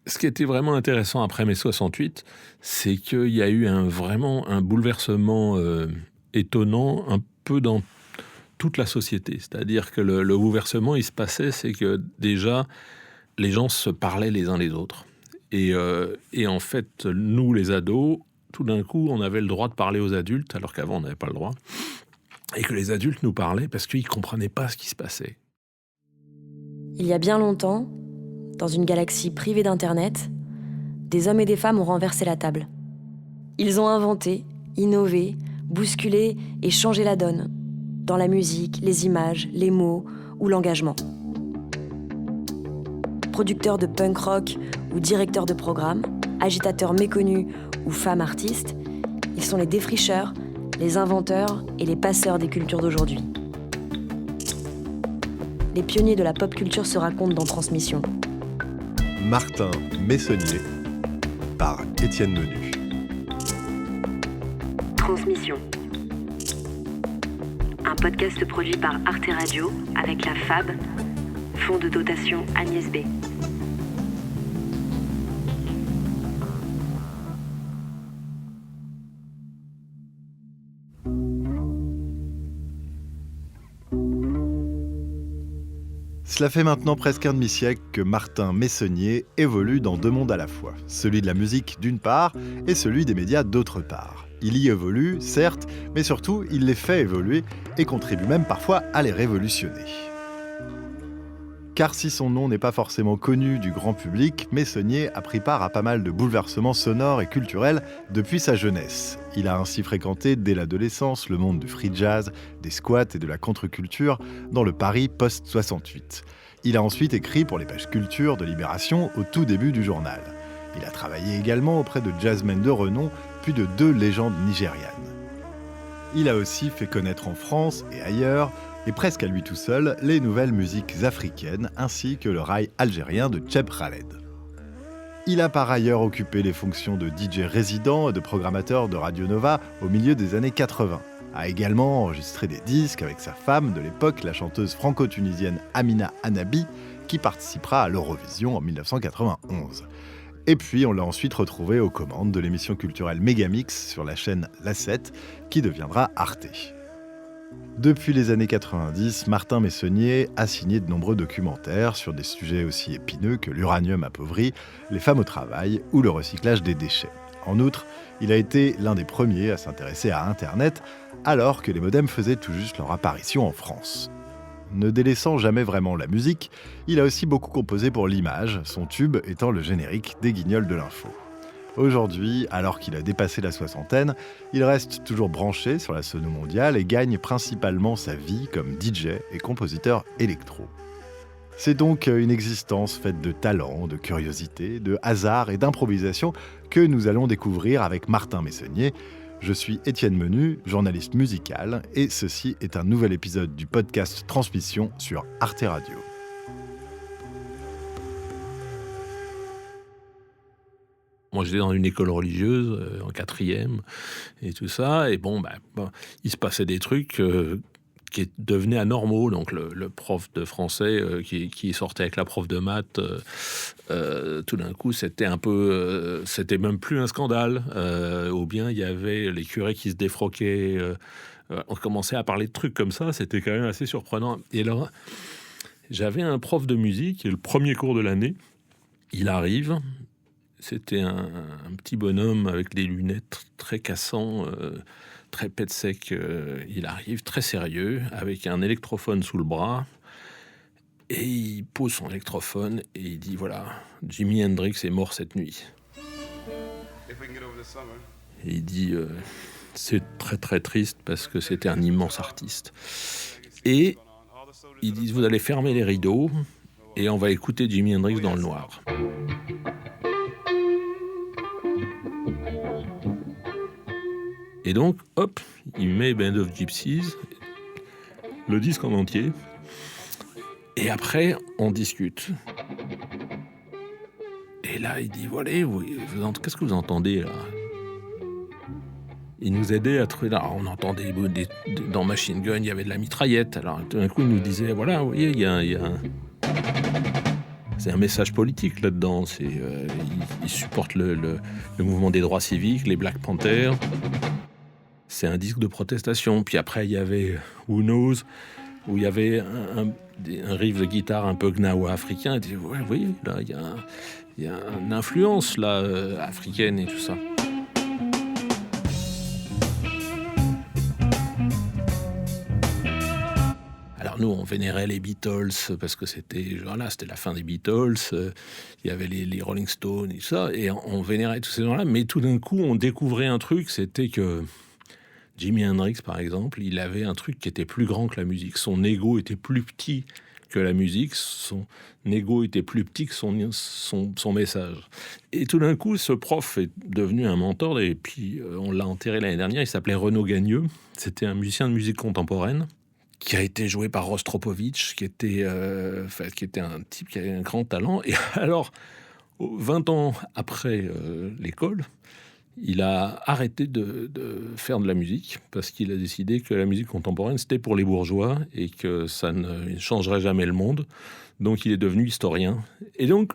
Ce qui était vraiment intéressant après mai 68, c'est qu'il y a eu vraiment un bouleversement étonnant, un peu dans toute la société. C'est-à-dire que le bouleversement, il se passait, c'est que déjà, les gens se parlaient les uns les autres. Et en fait, nous, les ados, tout d'un coup, on avait le droit de parler aux adultes, alors qu'avant, on n'avait pas le droit. Et que les adultes nous parlaient parce qu'ils ne comprenaient pas ce qui se passait. Il y a bien longtemps, dans une galaxie privée d'Internet, des hommes et des femmes ont renversé la table. Ils ont inventé, innové, bousculé et changé la donne, dans la musique, les images, les mots ou l'engagement. Producteurs de punk rock ou directeurs de programme, agitateurs méconnus ou femmes artistes, ils sont les défricheurs, les inventeurs et les passeurs des cultures d'aujourd'hui. Les pionniers de la pop culture se racontent dans Transmission. Martin Messonnier par Étienne Menu. Transmission. Un podcast produit par Arte Radio avec la FAB, Fonds de dotation Agnès B. Cela fait maintenant presque un demi-siècle que Martin Messonnier évolue dans deux mondes à la fois, celui de la musique d'une part et celui des médias d'autre part. Il y évolue, certes, mais surtout il les fait évoluer et contribue même parfois à les révolutionner. Car si son nom n'est pas forcément connu du grand public, Messonnier a pris part à pas mal de bouleversements sonores et culturels depuis sa jeunesse. Il a ainsi fréquenté dès l'adolescence le monde du free jazz, des squats et de la contre-culture dans le Paris post-68. Il a ensuite écrit pour les pages culture de Libération au tout début du journal. Il a travaillé également auprès de jazzmen de renom, puis de 2 légendes nigérianes. Il a aussi fait connaître en France et ailleurs, et presque à lui tout seul, les nouvelles musiques africaines ainsi que le raï algérien de Cheb Khaled. Il a par ailleurs occupé les fonctions de DJ résident et de programmateur de Radio Nova au milieu des années 80. A également enregistré des disques avec sa femme de l'époque, la chanteuse franco-tunisienne Amina Anabi, qui participera à l'Eurovision en 1991. Et puis on l'a ensuite retrouvé aux commandes de l'émission culturelle Megamix sur la chaîne La 7, qui deviendra Arte. Depuis les années 90, Martin Messonnier a signé de nombreux documentaires sur des sujets aussi épineux que l'uranium appauvri, les femmes au travail ou le recyclage des déchets. En outre, il a été l'un des premiers à s'intéresser à Internet, alors que les modems faisaient tout juste leur apparition en France. Ne délaissant jamais vraiment la musique, il a aussi beaucoup composé pour l'image, son tube étant le générique des Guignols de l'info. Aujourd'hui, alors qu'il a dépassé la soixantaine, il reste toujours branché sur la sono mondiale et gagne principalement sa vie comme DJ et compositeur électro. C'est donc une existence faite de talent, de curiosité, de hasard et d'improvisation que nous allons découvrir avec Martin Messonnier. Je suis Étienne Menu, journaliste musical, et ceci est un nouvel épisode du podcast Transmission sur Arte Radio. Moi, j'étais dans une école religieuse, en 4e, et tout ça. Et il se passait des trucs qui devenaient anormaux. Donc, le prof de français qui sortait avec la prof de maths, tout d'un coup, c'était un peu... c'était même plus un scandale. Ou bien, il y avait les curés qui se défroquaient. On commençait à parler de trucs comme ça. C'était quand même assez surprenant. Et alors, j'avais un prof de musique, le premier cours de l'année. Il arrive... C'était un petit bonhomme avec des lunettes très cassants, très pète sec. Il arrive très sérieux, avec un électrophone sous le bras. Et il pose son électrophone et il dit, voilà, Jimi Hendrix est mort cette nuit. Et il dit, c'est très très triste parce que c'était un immense artiste. Et il dit, vous allez fermer les rideaux et on va écouter Jimi Hendrix dans le noir. Et donc, hop, il met Band of Gypsies, le disque en entier, et après, on discute. Et là, il dit, voilà, qu'est-ce que vous entendez, là ? Il nous aidait à trouver, là, on entendait dans Machine Gun, il y avait de la mitraillette. Alors, tout d'un coup, il nous disait, voilà, vous voyez, il y a un message politique là-dedans. Il supporte le mouvement des droits civiques, les Black Panthers. C'est un disque de protestation. Puis après, il y avait Who Knows, où il y avait un riff de guitare un peu gnawa africain. Et tu dis, ouais, oui, là, il y a une influence là, africaine et tout ça. Alors nous, on vénérait les Beatles parce que c'était la fin des Beatles. Il y avait les Rolling Stones et tout ça. Et on vénérait tous ces gens-là. Mais tout d'un coup, on découvrait un truc, c'était que Jimi Hendrix, par exemple, il avait un truc qui était plus grand que la musique. Son ego était plus petit que la musique. Son ego était plus petit que son message. Et tout d'un coup, ce prof est devenu un mentor. Et puis, on l'a enterré l'année dernière. Il s'appelait Renaud Gagneux. C'était un musicien de musique contemporaine qui a été joué par Rostropovitch, qui était un type qui avait un grand talent. Et alors, 20 ans après l'école, il a arrêté de faire de la musique parce qu'il a décidé que la musique contemporaine, c'était pour les bourgeois et que ça ne changerait jamais le monde. Donc, il est devenu historien. Et donc,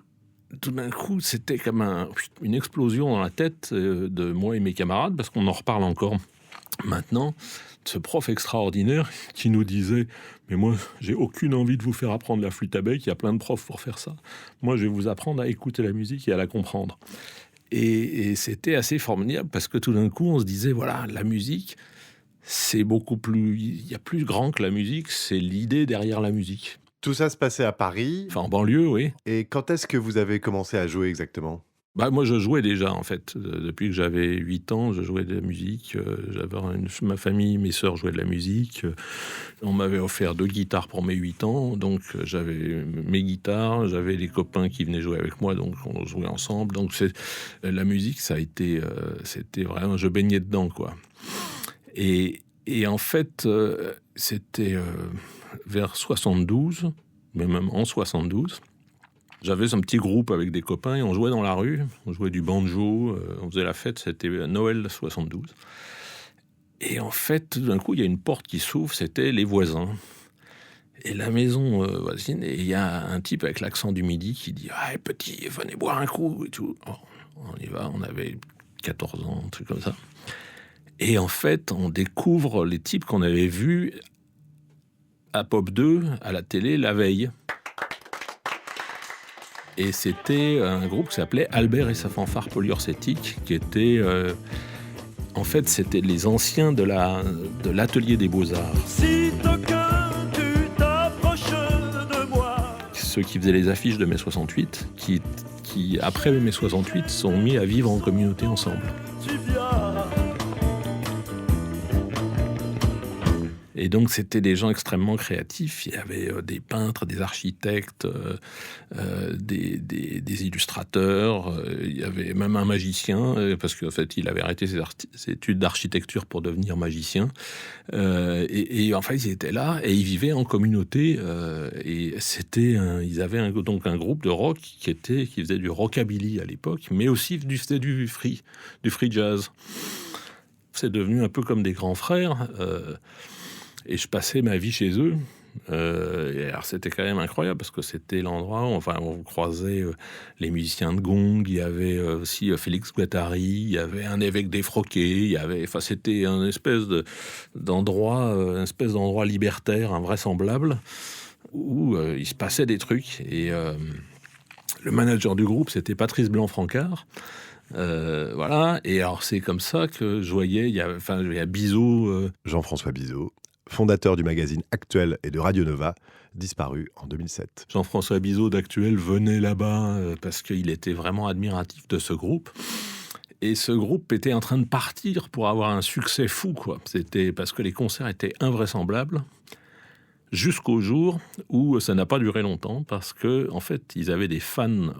tout d'un coup, c'était comme une explosion dans la tête de moi et mes camarades, parce qu'on en reparle encore maintenant, ce prof extraordinaire qui nous disait « Mais moi, j'ai aucune envie de vous faire apprendre la flûte à bec, il y a plein de profs pour faire ça. Moi, je vais vous apprendre à écouter la musique et à la comprendre. » Et c'était assez formidable parce que tout d'un coup, on se disait, voilà, la musique, c'est beaucoup plus... Il y a plus grand que la musique, c'est l'idée derrière la musique. Tout ça se passait à Paris. Enfin, en banlieue, oui. Et quand est-ce que vous avez commencé à jouer exactement ? Moi, je jouais déjà, en fait. Depuis que j'avais 8 ans, je jouais de la musique. Ma famille, mes sœurs jouaient de la musique. On m'avait offert 2 guitares pour mes 8 ans. Donc, j'avais mes guitares, j'avais les copains qui venaient jouer avec moi. Donc, on jouait ensemble. Donc, la musique, ça a été... c'était vraiment... Je baignais dedans, quoi. Et en fait, c'était vers 72, mais même en 72... J'avais un petit groupe avec des copains et on jouait dans la rue, on jouait du banjo, on faisait la fête, c'était Noël 72. Et en fait, tout d'un coup, il y a une porte qui s'ouvre, c'était les voisins. Et la maison voisine, et il y a un type avec l'accent du Midi qui dit « Ah, petit, venez boire un coup » et tout. Alors, on y va, on avait 14 ans, un truc comme ça. Et en fait, on découvre les types qu'on avait vus à Pop 2, à la télé, la veille. Et c'était un groupe qui s'appelait Albert et sa fanfare polyurcétique, qui était... en fait, c'était les anciens de l'atelier des Beaux-Arts. Si d'aucuns tu t'approches de moi. Ceux qui faisaient les affiches de mai 68, qui après mai 68, sont mis à vivre en communauté ensemble. Tu viens. Et donc, c'était des gens extrêmement créatifs. Il y avait des peintres, des architectes, des illustrateurs. Il y avait même un magicien, parce qu'en fait, il avait arrêté ses études d'architecture pour devenir magicien. Et en fait, ils étaient là et ils vivaient en communauté. Et ils avaient donc un groupe de rock qui faisait du rockabilly à l'époque, mais aussi faisait du free jazz. C'est devenu un peu comme des grands frères. Et je passais ma vie chez eux. Et alors c'était quand même incroyable parce que c'était l'endroit où on croisait les musiciens de gong. Il y avait aussi Félix Guattari. Il y avait un évêque défroqué. C'était un espèce d'endroit libertaire, invraisemblable, où il se passait des trucs. Et le manager du groupe, c'était Patrice Blanc-Francard. Voilà. Et alors c'est comme ça que je voyais. Il y a Bizot. Jean-François Bizot, fondateur du magazine Actuel et de Radio Nova, disparu en 2007. Jean-François Bizot d'Actuel venait là-bas parce qu'il était vraiment admiratif de ce groupe. Et ce groupe était en train de partir pour avoir un succès fou, quoi. C'était parce que les concerts étaient invraisemblables jusqu'au jour où ça n'a pas duré longtemps parce que, en fait, ils avaient des fans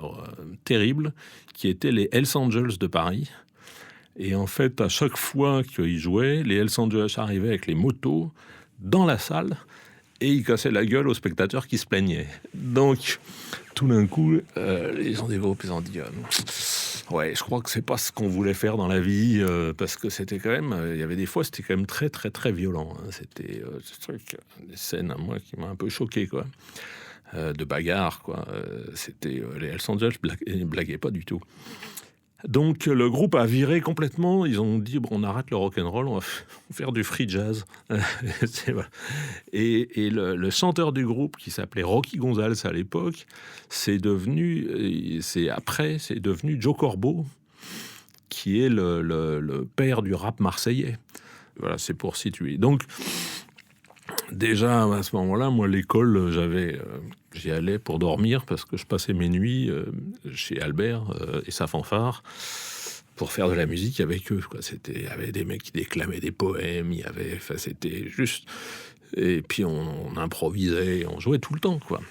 terribles qui étaient les Hells Angels de Paris. Et en fait, à chaque fois qu'ils jouaient, les Hells Angels arrivaient avec les motos dans la salle et ils cassaient la gueule aux spectateurs qui se plaignaient. Donc, tout d'un coup, les gens des groupes, ils ont dit ouais, je crois que c'est pas ce qu'on voulait faire dans la vie, parce que c'était quand même, il y avait des fois, c'était quand même très, très, très violent. Hein. C'était des scènes, moi, qui m'ont un peu choqué, quoi. de bagarre, quoi. C'était les Hells Angels blaguaient pas du tout. Donc le groupe a viré complètement. Ils ont dit bon, on arrête le rock'n'roll, on va faire du free jazz. Voilà. Et le chanteur du groupe, qui s'appelait Rocky Gonzalez à l'époque, c'est devenu Joe Corbeau, qui est le père du rap marseillais. Voilà, c'est pour situer. Donc déjà à ce moment-là, moi l'école, j'y allais pour dormir parce que je passais mes nuits chez Albert et sa fanfare pour faire de la musique avec eux, quoi. Il y avait des mecs qui déclamaient des poèmes, c'était juste... Et puis on improvisait, on jouait tout le temps, quoi.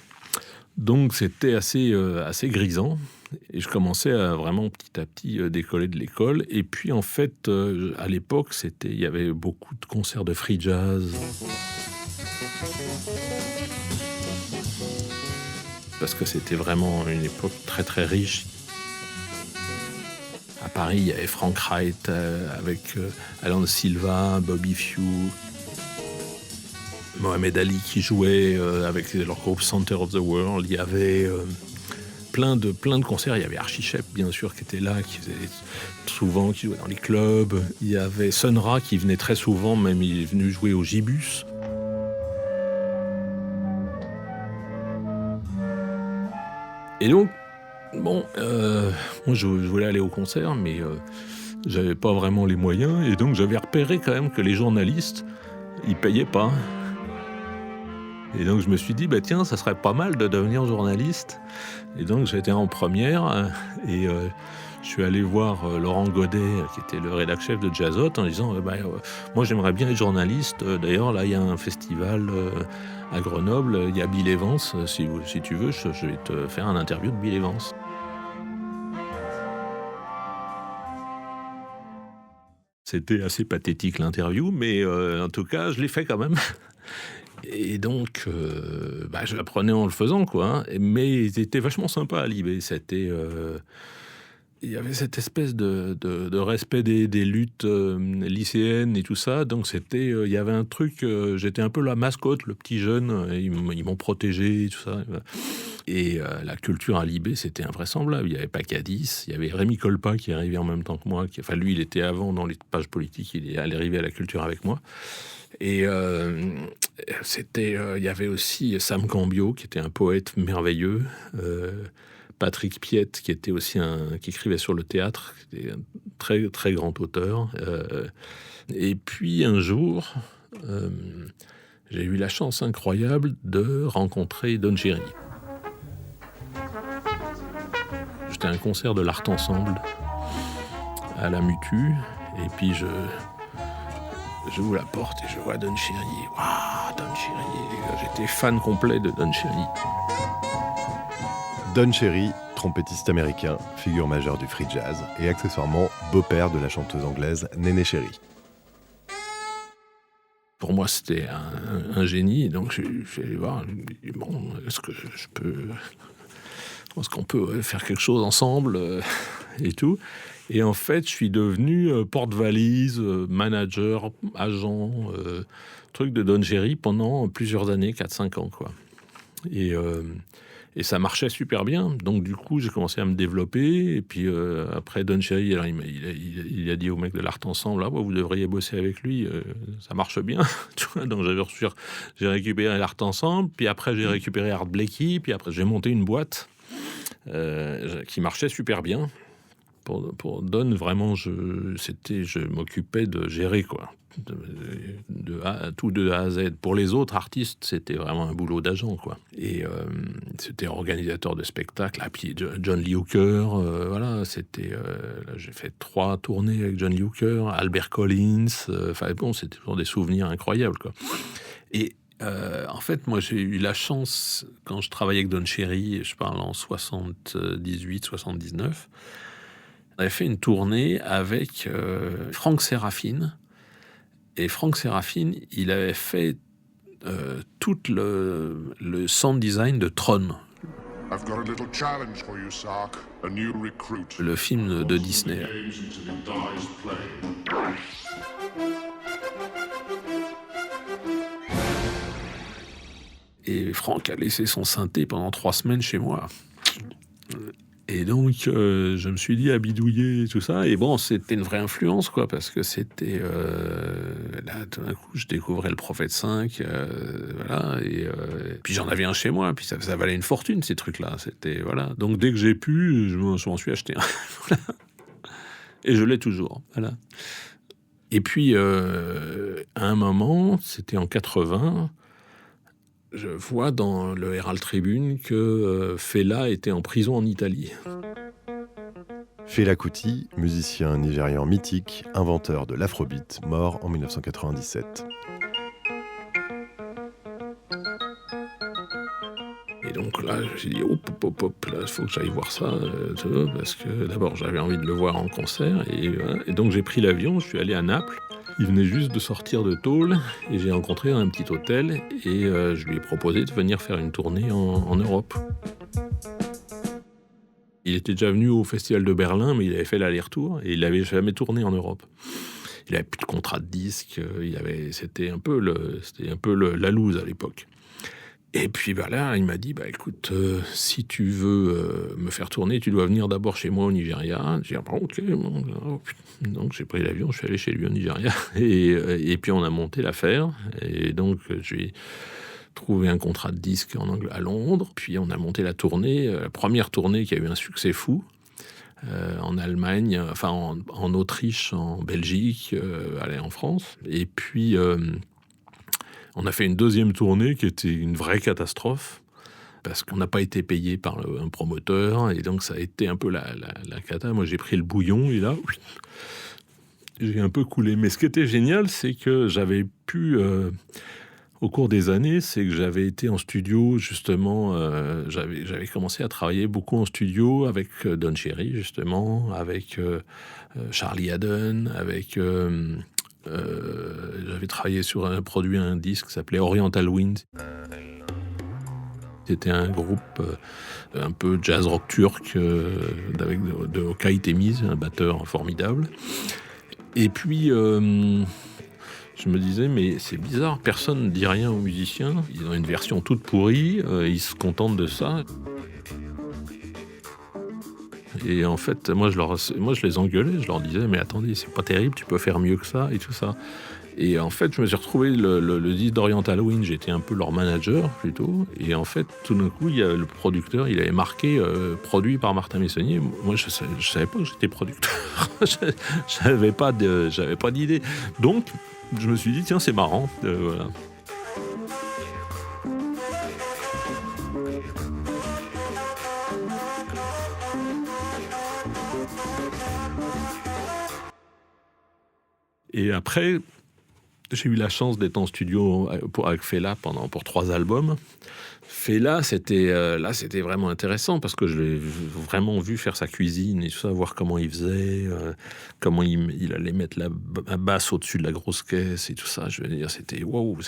Donc c'était assez grisant. Et je commençais à vraiment petit à petit décoller de l'école. Et puis en fait, à l'époque, il y avait beaucoup de concerts de free jazz. Parce que c'était vraiment une époque très très riche. À Paris, il y avait Frank Wright avec Alan Silva, Bobby Few, Mohamed Ali qui jouait avec leur groupe Center of the World. Il y avait plein de concerts. Il y avait Archie Shepp, bien sûr, qui était là, qui jouait dans les clubs. Il y avait Sun Ra qui venait très souvent, même il est venu jouer au Gibus. Et donc, bon, moi je voulais aller au concert, mais j'avais pas vraiment les moyens, et donc j'avais repéré quand même que les journalistes, ils payaient pas. Et donc je me suis dit, tiens, ça serait pas mal de devenir journaliste. Et donc j'étais en première, et je suis allé voir Laurent Godet, qui était le rédac-chef de Jazzot, en disant, moi j'aimerais bien être journaliste. D'ailleurs, là, il y a un festival à Grenoble, il y a Bill Evans, si tu veux, je vais te faire un interview de Bill Evans. C'était assez pathétique l'interview, mais en tout cas, je l'ai fait quand même. Et donc, je l'apprenais en le faisant, quoi. Mais c'était vachement sympa à Libé. Il y avait cette espèce de respect des luttes lycéennes et tout ça. Donc il y avait un truc, j'étais un peu la mascotte, le petit jeune, ils m'ont protégé et tout ça. Et la culture à Libé, c'était invraisemblable. Il y avait Pacadis, il y avait Rémi Colpa qui est arrivé en même temps que moi. Lui, il était avant dans les pages politiques, il est arrivé à la culture avec moi. Et il y avait aussi Sam Cambio, qui était un poète merveilleux. Patrick Piette, qui était aussi qui écrivait sur le théâtre, qui était un très, très grand auteur. Et puis un jour, j'ai eu la chance incroyable de rencontrer Don Cherry. J'étais à un concert de l'Art Ensemble à la Mutu, et puis j'ouvre la porte et je vois Don Cherry. Waouh, Don Cherry! J'étais fan complet de Don Cherry. Don Cherry, trompettiste américain, figure majeure du free jazz et accessoirement beau-père de la chanteuse anglaise Néné Cherry. Pour moi, c'était un génie, donc je suis allé voir. Je me dis, bon, est-ce qu'on peut faire quelque chose ensemble et tout. Et en fait, je suis devenu porte-valise, manager, agent, truc de Don Cherry pendant plusieurs années, 4-5 ans, quoi. Et ça marchait super bien. Donc, du coup, j'ai commencé à me développer. Et puis, après, Don Cherry, alors, il a dit au mec de l'Art Ensemble, vous devriez bosser avec lui, ça marche bien. Tu vois, donc, j'ai récupéré l'Art Ensemble. Puis après, j'ai récupéré Art Blakey. Puis après, j'ai monté une boîte qui marchait super bien. Pour Don, vraiment, je m'occupais de gérer, quoi. Tout de A à Z. Pour les autres artistes, c'était vraiment un boulot d'agent, quoi. Et c'était organisateur de spectacles. Ah, puis John Lee Hooker, voilà, c'était... là, j'ai fait 3 tournées avec John Lee Hooker, Albert Collins. C'était toujours des souvenirs incroyables, quoi. Et en fait, moi, j'ai eu la chance, quand je travaillais avec Don Cherry, je parle en 78-79, on avait fait une tournée avec Frank Sérafine. Et Frank Sérafine, il avait fait tout le sound design de Tron. I've got a little challenge for you, Sark. A new recruit. Le film de Disney. Et Franck a laissé son synthé pendant 3 semaines chez moi. Et donc, je me suis dit à bidouiller et tout ça. Et bon, c'était une vraie influence, quoi, parce que c'était... là, tout d'un coup, je découvrais le Prophète 5, voilà. Et puis j'en avais un chez moi, puis ça valait une fortune, ces trucs-là. C'était, voilà. Donc, dès que j'ai pu, je m'en suis acheté un. Voilà. Et je l'ai toujours, voilà. Et puis, à un moment, c'était en 80... je vois dans le Herald Tribune que Fela était en prison en Italie. Fela Kuti, musicien nigérian mythique, inventeur de l'afrobeat, mort en 1997. Et donc là, je me suis dit, hop, là, il faut que j'aille voir ça, parce que d'abord, j'avais envie de le voir en concert, et, voilà. Et donc j'ai pris l'avion, je suis allé à Naples. Il venait juste de sortir de tôle, et j'ai rencontré un petit hôtel, et je lui ai proposé de venir faire une tournée en Europe. Il était déjà venu au Festival de Berlin, mais il avait fait l'aller-retour, et il n'avait jamais tourné en Europe. Il n'avait plus de contrat de disque, c'était un peu la loose à l'époque. Et puis là, il m'a dit, écoute, si tu veux me faire tourner, tu dois venir d'abord chez moi au Nigeria. J'ai dit, ok. Donc j'ai pris l'avion, je suis allé chez lui au Nigeria. Et puis on a monté l'affaire. Et donc j'ai trouvé un contrat de disque à Londres. Puis on a monté la tournée, la première tournée qui a eu un succès fou. En Allemagne, enfin en Autriche, en Belgique, en France. Et puis... on a fait une deuxième tournée qui était une vraie catastrophe parce qu'on n'a pas été payé par un promoteur et donc ça a été un peu la cata. Moi, j'ai pris le bouillon et là, j'ai un peu coulé. Mais ce qui était génial, c'est que j'avais pu, au cours des années, c'est que j'avais été en studio, justement, j'avais commencé à travailler beaucoup en studio avec Don Cherry, justement, avec Charlie Haddon, avec... j'avais travaillé sur un disque qui s'appelait Oriental Wind. C'était un groupe un peu jazz rock turc avec de Okay Temiz, un batteur formidable. Et puis je me disais, mais c'est bizarre, personne ne dit rien aux musiciens. Ils ont une version toute pourrie, ils se contentent de ça. Et en fait, moi je les engueulais, je leur disais, mais attendez, c'est pas terrible, tu peux faire mieux que ça et tout ça. Et en fait, je me suis retrouvé le disque d'Oriental Wind, j'étais un peu leur manager plutôt. Et en fait, tout d'un coup, il y a le producteur, il avait marqué produit par Martin Messonnier. Moi, je savais pas que j'étais producteur. j'avais pas d'idée. Donc, je me suis dit, tiens, c'est marrant. Voilà. Et après, j'ai eu la chance d'être en studio avec Fela pour 3 albums. Fela, c'était vraiment intéressant parce que je l'ai vraiment vu faire sa cuisine et tout ça, voir comment il faisait, comment il allait mettre la basse au-dessus de la grosse caisse et tout ça. Je veux dire, c'était waouh,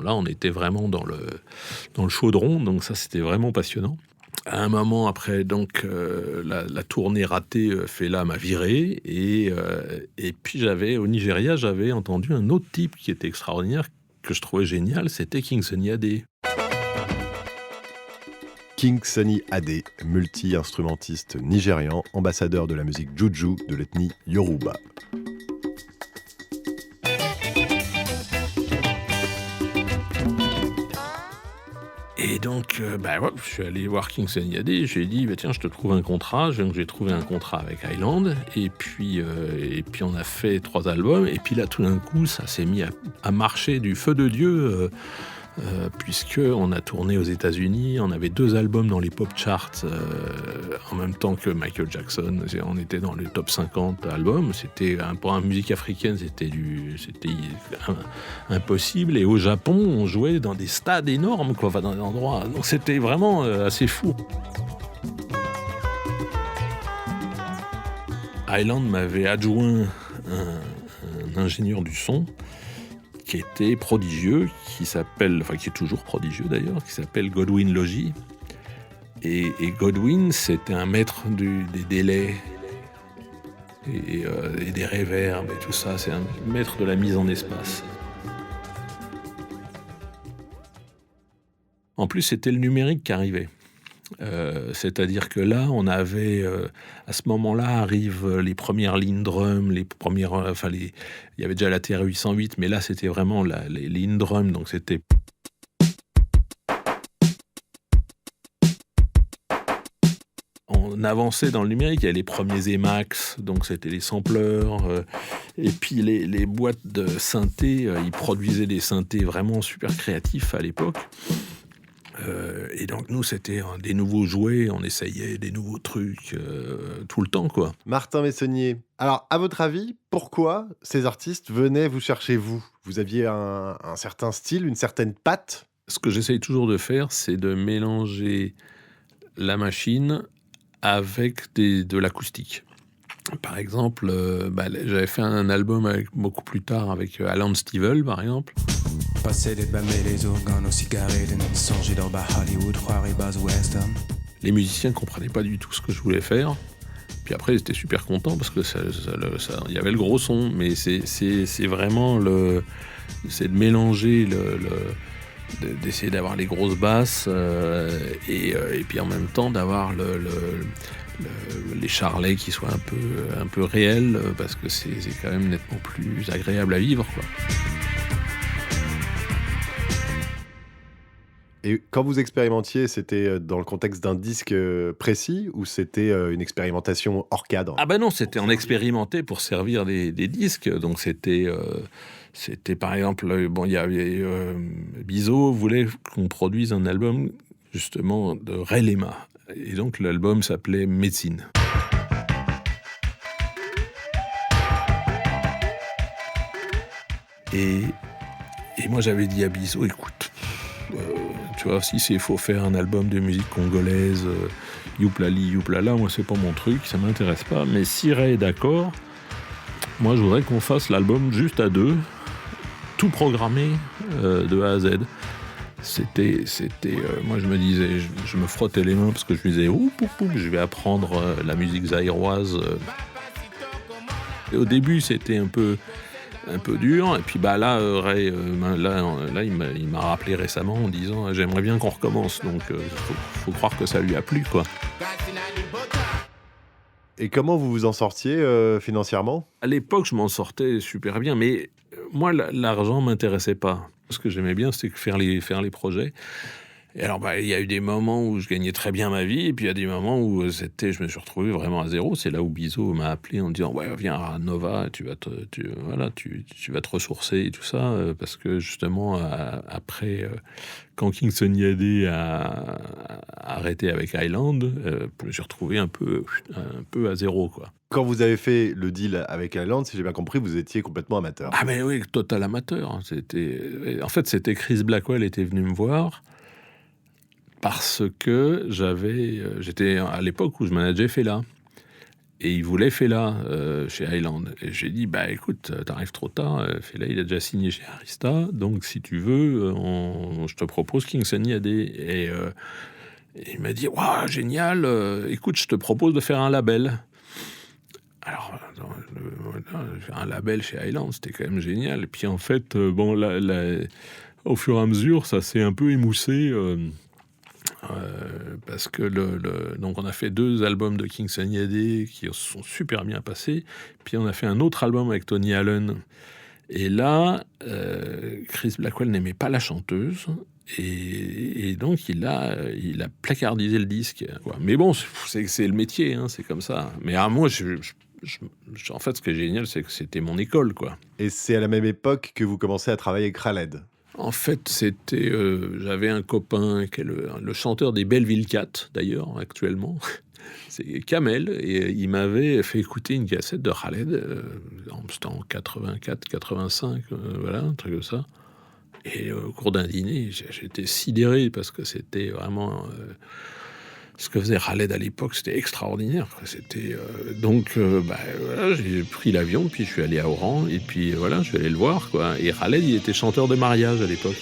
là on était vraiment dans le chaudron, donc ça c'était vraiment passionnant. À un moment après, donc, la tournée ratée, Fela m'a viré. Et puis, au Nigeria, j'avais entendu un autre type qui était extraordinaire, que je trouvais génial, c'était King Sunny Adé. King Sunny Adé, multi-instrumentiste nigérian, ambassadeur de la musique juju de l'ethnie Yoruba. Et donc, je suis allé voir King Sunny Adé, je lui ai dit, tiens, je te trouve un contrat. Donc, j'ai trouvé un contrat avec Island, et puis on a fait 3 albums, et puis là, tout d'un coup, ça s'est mis à marcher du feu de Dieu, puisqu'on a tourné aux États-Unis, on avait 2 albums dans les pop charts en même temps que Michael Jackson. On était dans les top 50 albums. Pour une musique africaine, c'était impossible. Et au Japon, on jouait dans des stades énormes, quoi, dans des endroits. Donc c'était vraiment assez fou. Island m'avait adjoint un ingénieur du son qui était prodigieux, qui est toujours prodigieux d'ailleurs, qui s'appelle Godwin Logie. Et Godwin, c'était un maître des délais et des réverbes et tout ça. C'est un maître de la mise en espace. En plus, c'était le numérique qui arrivait. C'est-à-dire que là, on avait, à ce moment-là, arrivent les premières lignes drum, il y avait déjà la TR-808, mais là, c'était vraiment les lignes drum, donc c'était... On avançait dans le numérique, il y avait les premiers Emax, donc c'était les sampleurs, et puis les boîtes de synthé, ils produisaient des synthés vraiment super créatifs à l'époque. Et donc nous, c'était des nouveaux jouets, on essayait des nouveaux trucs tout le temps, quoi. Martin Messonnier, alors à votre avis, pourquoi ces artistes venaient vous chercher vous ? Vous aviez un certain style, une certaine patte ? Ce que j'essaye toujours de faire, c'est de mélanger la machine avec de l'acoustique. Par exemple, j'avais fait un album beaucoup plus tard avec Alan Stivell, par exemple. Passer des bâmes et les organes aux cigarettes, songer dans Hollywood, croire et base western. Les musiciens ne comprenaient pas du tout ce que je voulais faire. Puis après, ils étaient super contents parce que il y avait le gros son. Mais c'est vraiment c'est de mélanger d'essayer d'avoir les grosses basses et puis en même temps d'avoir les charlets qui soient un peu réels parce que c'est quand même nettement plus agréable à vivre, quoi. Et quand vous expérimentiez, c'était dans le contexte d'un disque précis ou c'était une expérimentation hors cadre ? Ah ben non, c'était on expérimentait pour servir des disques. Donc c'était par exemple, il y avait Bizot voulait qu'on produise un album justement de Ray Lema. Et donc l'album s'appelait Médecine. Et moi j'avais dit à Bizot, écoute, tu vois, si c'est faut faire un album de musique congolaise, youplali, youplala, moi c'est pas mon truc, ça m'intéresse pas. Mais si Ray est d'accord, moi je voudrais qu'on fasse l'album juste à deux, tout programmé de A à Z. C'était moi je me disais, je me frottais les mains parce que je me disais, je vais apprendre la musique zaïroise. Et au début c'était un peu dur, et puis là Ray, il m'a rappelé récemment en disant j'aimerais bien qu'on recommence, donc faut croire que ça lui a plu, quoi. Et comment vous vous en sortiez financièrement ? À l'époque je m'en sortais super bien, mais moi l'argent m'intéressait pas. Ce que j'aimais bien, c'était faire les projets. Et alors, il y a eu des moments où je gagnais très bien ma vie, et puis il y a des moments où je me suis retrouvé vraiment à zéro. C'est là où Bizot m'a appelé en me disant « viens à Nova, tu vas te ressourcer et tout ça. » Parce que justement, après, quand Kingston Yadé a arrêté avec Island, je me suis retrouvé un peu à zéro, quoi. Quand vous avez fait le deal avec Island, si j'ai bien compris, vous étiez complètement amateur. Ah mais oui, total amateur. C'était Chris Blackwell était venu me voir parce que j'étais à l'époque où je manageais Fela. Et il voulait Fela chez Island. Et j'ai dit, écoute, t'arrives trop tard, Fela il a déjà signé chez Arista, donc si tu veux, je te propose Kingston Yadé. Et il m'a dit, waouh, génial, écoute, je te propose de faire un label. Alors, un label chez Island, c'était quand même génial. Et puis en fait, au fur et à mesure, ça s'est un peu émoussé. Parce que donc on a fait 2 albums de Kingston Yadé qui se sont super bien passés. Puis on a fait un autre album avec Tony Allen. Et là, Chris Blackwell n'aimait pas la chanteuse. Et donc il a placardisé le disque, quoi. Mais bon, c'est le métier, hein, c'est comme ça. Mais moi, en fait, ce qui est génial, c'est que c'était mon école, quoi. Et c'est à la même époque que vous commencez à travailler avec Khaled. En fait, j'avais un copain qui est le chanteur des Belleville Cats, d'ailleurs, actuellement. C'est Kamel, et il m'avait fait écouter une cassette de Khaled, c'était en 84, 85, voilà, un truc comme ça. Et au cours d'un dîner, j'étais sidéré parce que c'était vraiment... ce que faisait Khaled à l'époque, c'était extraordinaire. C'était, voilà, j'ai pris l'avion, puis je suis allé à Oran, et puis voilà, je suis allé le voir, quoi. Et Khaled, il était chanteur de mariage à l'époque.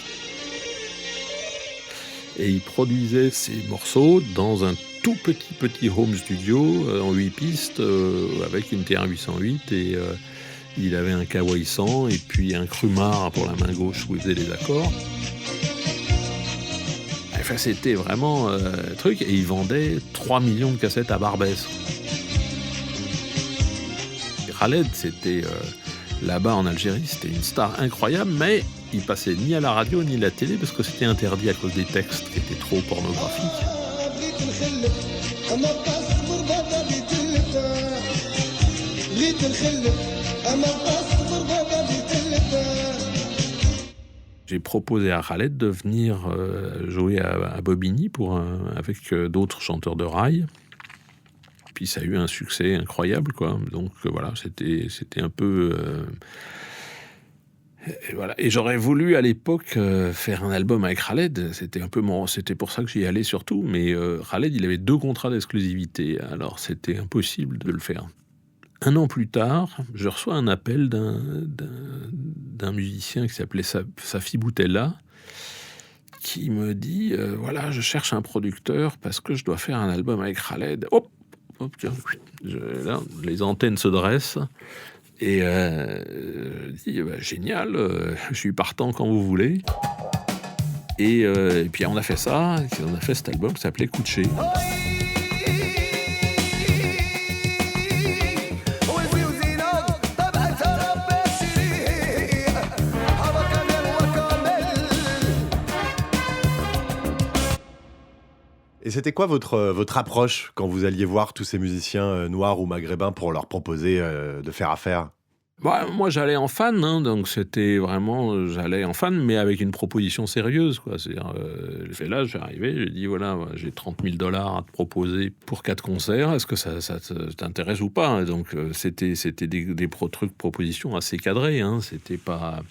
Et il produisait ses morceaux dans un tout petit home studio en 8 pistes avec une TR-808 et il avait un Kawai 100 et puis un Crumar pour la main gauche où il faisait les accords. Il Enfin, c'était vraiment un truc. Et ils vendaient 3 millions de cassettes à Barbès. Et Khaled, c'était là-bas en Algérie, c'était une star incroyable, mais il passait ni à la radio ni à la télé parce que c'était interdit à cause des textes qui étaient trop pornographiques. J'ai proposé à Khaled de venir jouer à Bobigny avec d'autres chanteurs de rail. Puis ça a eu un succès incroyable, quoi. Donc voilà, c'était un peu... et voilà. Et j'aurais voulu à l'époque faire un album avec Khaled. C'était pour ça que j'y allais surtout. Mais Khaled, il avait 2 contrats d'exclusivité. Alors c'était impossible de le faire. 1 an plus tard, je reçois un appel d'un musicien qui s'appelait Safi Boutella, qui me dit voilà, je cherche un producteur parce que je dois faire un album avec Khaled. Hop, tiens, là, les antennes se dressent. Et je dis génial, je suis partant quand vous voulez. Et puis on a fait ça, on a fait cet album qui s'appelait Couché. Et c'était quoi votre approche quand vous alliez voir tous ces musiciens noirs ou maghrébins pour leur proposer de faire affaire ? Bah, moi, j'allais en fan, hein, donc c'était vraiment... J'allais en fan, mais avec une proposition sérieuse, quoi. C'est-à-dire, là, je suis arrivé, j'ai dit, voilà, j'ai $30 000 à te proposer pour 4 concerts, est-ce que ça t'intéresse ou pas ? Donc, c'était des propositions assez cadrées, hein, c'était pas...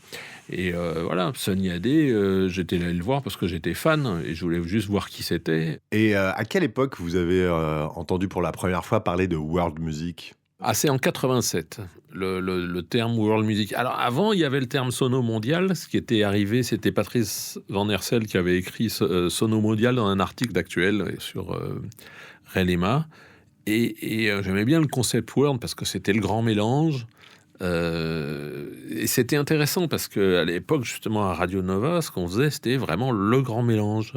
Et voilà, Sunny Adé, j'étais allé le voir parce que j'étais fan, et je voulais juste voir qui c'était. Et à quelle époque vous avez entendu pour la première fois parler de world music ? Ah, c'est en 87, le terme world music. Alors avant, il y avait le terme sono mondial. Ce qui était arrivé, c'était Patrice Van Hersel qui avait écrit sono mondial dans un article d'Actuel sur Relema. Et j'aimais bien le concept world parce que c'était le grand mélange. Et c'était intéressant parce qu'à l'époque, justement, à Radio Nova, ce qu'on faisait, c'était vraiment le grand mélange.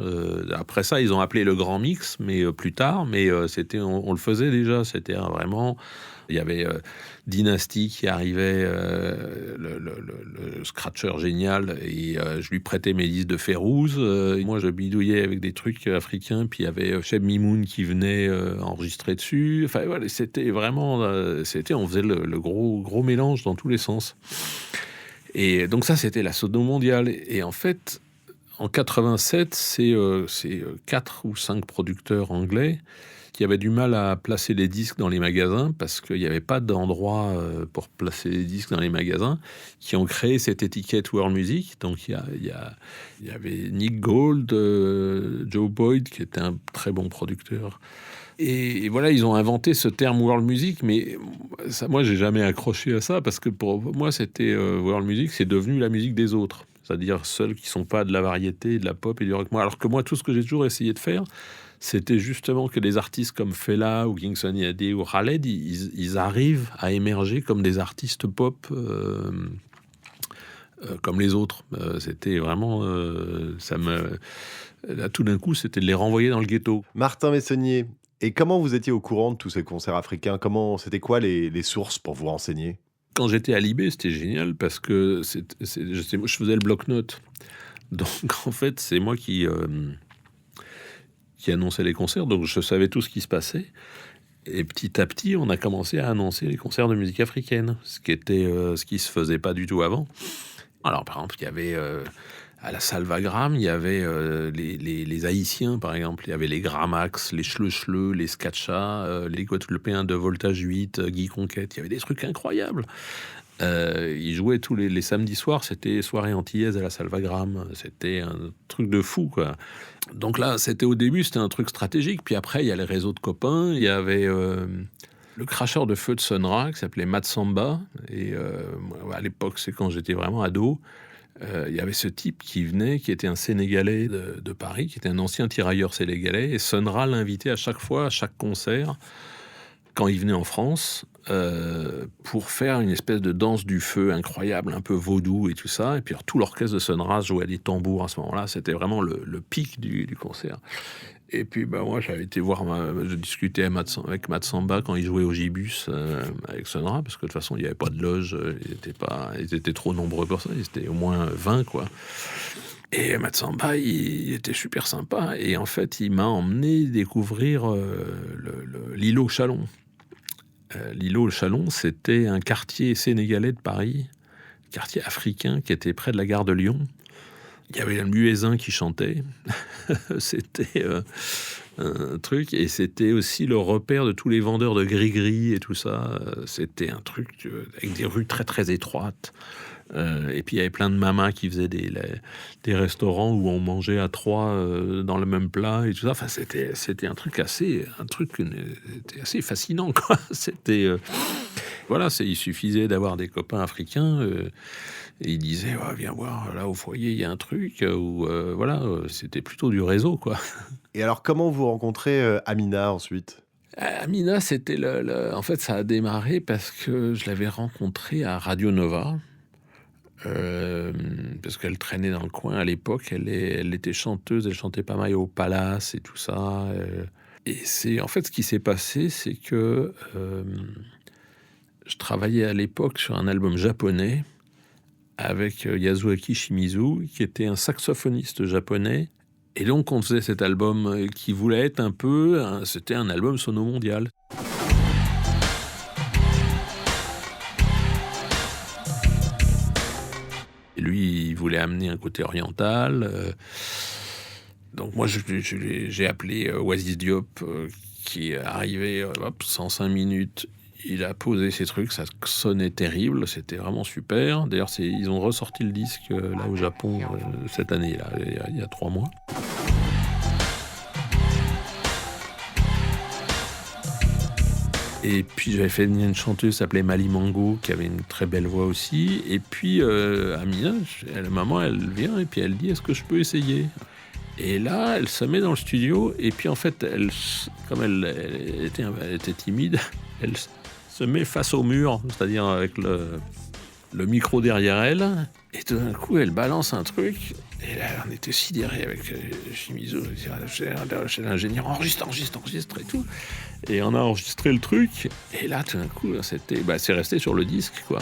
Après ça, ils ont appelé le grand mix, mais plus tard. Mais on le faisait déjà. C'était vraiment... Il y avait Dynasty qui arrivait, le scratcher génial, et je lui prêtais mes disques de Férouz. Moi, je bidouillais avec des trucs africains, puis il y avait Cheb Mimoun qui venait enregistrer dessus. Enfin, voilà, c'était vraiment... on faisait le gros mélange dans tous les sens. Et donc ça, c'était la sono mondiale. Et en fait, en 87, c'est 4 ou 5 producteurs anglais qui avaient du mal à placer les disques dans les magasins parce qu'il n'y avait pas d'endroit pour placer les disques dans les magasins, qui ont créé cette étiquette World Music. Donc il y avait Nick Gold, Joe Boyd, qui était un très bon producteur. Et voilà, ils ont inventé ce terme World Music, mais ça, moi, j'ai jamais accroché à ça parce que pour moi, c'était World Music, c'est devenu la musique des autres. C'est-à-dire ceux qui sont pas de la variété, de la pop et du rock. Alors que moi, tout ce que j'ai toujours essayé de faire, c'était justement que des artistes comme Fela ou King Sunny Adé ou Khaled, ils arrivent à émerger comme des artistes pop comme les autres. C'était vraiment... Là, tout d'un coup, c'était de les renvoyer dans le ghetto. Martin Messonnier, et comment vous étiez au courant de tous ces concerts africains ? C'était quoi les sources pour vous renseigner ? Quand j'étais à Libé, c'était génial parce que je faisais le bloc-notes. Donc, en fait, c'est moi qui annonçait les concerts, donc je savais tout ce qui se passait. Et petit à petit, on a commencé à annoncer les concerts de musique africaine, ce qui se faisait pas du tout avant. Alors, par exemple, il y avait à la Salvagram, il y avait les Haïtiens, par exemple. Il y avait les Gramax, les Schleux, les Skatcha, les Guadeloupéens de Voltage 8, Guy Conquête. Il y avait des trucs incroyables. Ils jouaient tous les samedis soirs, c'était soirée antillaise à la Salvagram. C'était un truc de fou, quoi. Donc là, au début, c'était un truc stratégique. Puis après, il y a les réseaux de copains. Il y avait le cracheur de feu de Sonra qui s'appelait Matsamba. Et à l'époque, c'est quand j'étais vraiment ado. Il y avait ce type qui venait, qui était un Sénégalais de Paris, qui était un ancien tirailleur sénégalais. Et Sonra l'invitait à chaque fois, à chaque concert, quand il venait en France, pour faire une espèce de danse du feu incroyable, un peu vaudou et tout ça. Et puis alors, tout l'orchestre de Sun Ra jouait des tambours à ce moment-là. C'était vraiment le pic du concert. Et puis moi, j'avais été voir, je discutais avec Matt Samba quand il jouait au Gibus avec Sun Ra, parce que de toute façon, il n'y avait pas de loge, ils étaient trop nombreux pour ça, ils étaient au moins 20, quoi. Et Matt Samba, il était super sympa, et en fait, il m'a emmené découvrir l'îlot Chalon. L'îlot Chalon, c'était un quartier sénégalais de Paris, quartier africain qui était près de la gare de Lyon. Il y avait un muezzin qui chantait. C'était un truc. Et c'était aussi le repère de tous les vendeurs de gris-gris et tout ça. C'était un truc avec des rues très, très étroites. Et puis, il y avait plein de mamas qui faisaient des restaurants où on mangeait à 3 dans le même plat et tout ça. Enfin, c'était un truc assez fascinant, quoi. C'était... Voilà, il suffisait d'avoir des copains africains... Et il disait, viens voir, là au foyer, il y a un truc, c'était plutôt du réseau, quoi. Et alors, comment vous rencontrez Amina ensuite ? Amina, c'était en fait, ça a démarré parce que je l'avais rencontrée à Radio Nova, parce qu'elle traînait dans le coin à l'époque. Elle était chanteuse, elle chantait pas mal au Palace et tout ça. Et c'est, en fait, ce qui s'est passé, c'est que je travaillais à l'époque sur un album japonais avec Yasuaki Shimizu, qui était un saxophoniste japonais. Et donc, on faisait cet album qui voulait être c'était un album sono-mondial. Et lui, il voulait amener un côté oriental. Donc moi, j'ai appelé Oasis Diop, qui est arrivé, 105 minutes. Il a posé ses trucs, ça sonnait terrible, c'était vraiment super. D'ailleurs, ils ont ressorti le disque là au Japon cette année, là, il y a 3 mois. Et puis j'avais fait venir une chanteuse qui s'appelait Mali Mango, qui avait une très belle voix aussi. Et puis Amina, maman, elle vient et puis elle dit, est-ce que je peux essayer ? Et là, elle se met dans le studio, et puis en fait, comme elle était timide, elle se met face au mur, c'est-à-dire avec le micro derrière elle, et tout d'un coup, elle balance un truc, et là, on était sidérés avec Shimizu, chez l'ingénieur, enregistre et tout, et on a enregistré le truc, et là, tout d'un coup, c'est resté sur le disque, quoi.